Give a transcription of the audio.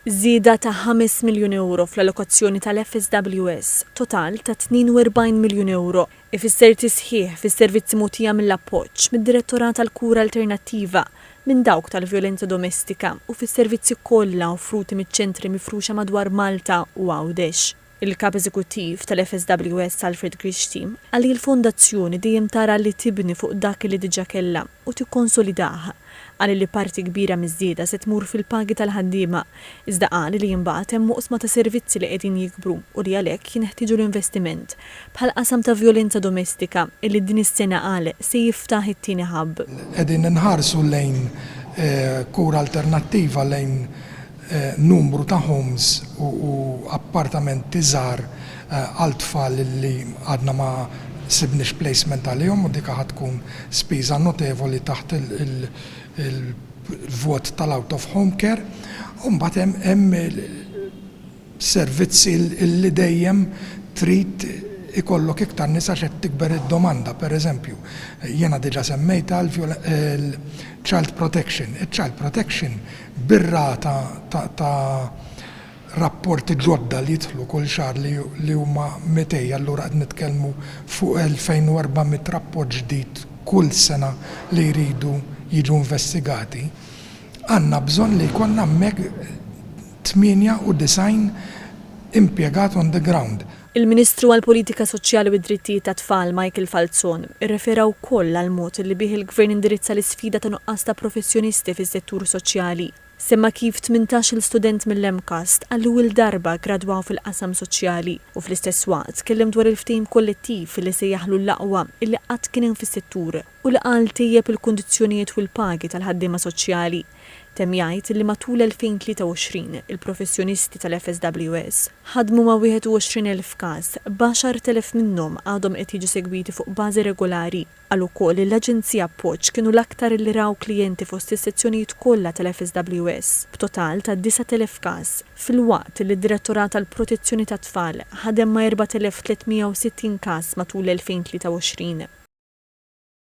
Żieda ta' 5 miljun euro fl-allokazzjoni tal-FSWS, total ta' 42 miljun euro, ifisser tisħiħ fis-servizzi mogħtija mill-appoġġ mid-Direttorat tal-Kura Alternattiva minn dawk tal-vjolenza domestika u fis-servizzi kollha offruti miċ-ċentri mifruxa madwar Malta u Għawdex. Il-kap eżekuttiv tal-FSWS Alfred Grishti għalli l-fondazzjoni dejjem tara li tibni fuq dak li diġà kellha u tikkonsolidaha għalli li parti kbira miż-żieda se tmur fil-pagi tal-ħaddiema iżda qal li jinbagħat hemm oqsma ta' servizzi li qegħdin jikbru u li għalhekk jinħtieġu l-investiment bħal qasam ta' vjolenza domestika illi din is-sena qal se jiftaħ it-tieni ħabb. Qegħdin inħarsu lejn kura alternattiva lejn numru ta' homes u appartamenti żgħar għal tfal li għadna ma sibniex placement għalihom u dik tkun spiża notevoli taħt il-vot tal-out of home care. U mbagħad hemm servizzi li dejjem trid ikollok iktar nisa xed tikber id-domanda, pereżempju. Jiena diġà semmejta l-child protection. Il-child protection birrata ta' rapporti ġodda li jidħlu kull xahar li huma 200, allura qed nitkellmu fuq 2400 rapport ġdid kull sena li jridu jiġu investigati. Għandna bżonn li jkollna hemmhekk 98 impjegat on the ground. Il-Ministru għall-Politika Soċjali u d-Drittijiet tat-Tfal Michael Falzon irrefera wkoll għal mod li bih il-Gvern indirizza l-isfida ta' nuqqas ta' professjonisti fis-settur soċjali. Semma kif 18 student mill-MCAST għall-ewwel darba gradwaw fil-qasam soċjali u fl-istess waqt kellem dwar il-ftehim kollettiv li se jaħlu l-aqwa illi qatt kien hemm fis-settur u li qal tejjeb il-kundizzjonijiet u l-pagi tal-ħaddiema soċjali. Temm jgħid li matul 2023 il-professjonisti tal-FSWS ħadmu ma' 21,000 każ, 10,000 minnhom għadhom qed jiġu segwiti fuq bażi regolari. Għal ukoll l-Aġenzija Appoġġ kienu l-aktar li raw klijenti fost is-sezzjonijiet kollha tal-FSWS b'total ta' 9,000 każ, filwaqt li d-Direttorat tal-Protezzjoni tat-Tfal ħadem ma' 4,360 każ matul 2023.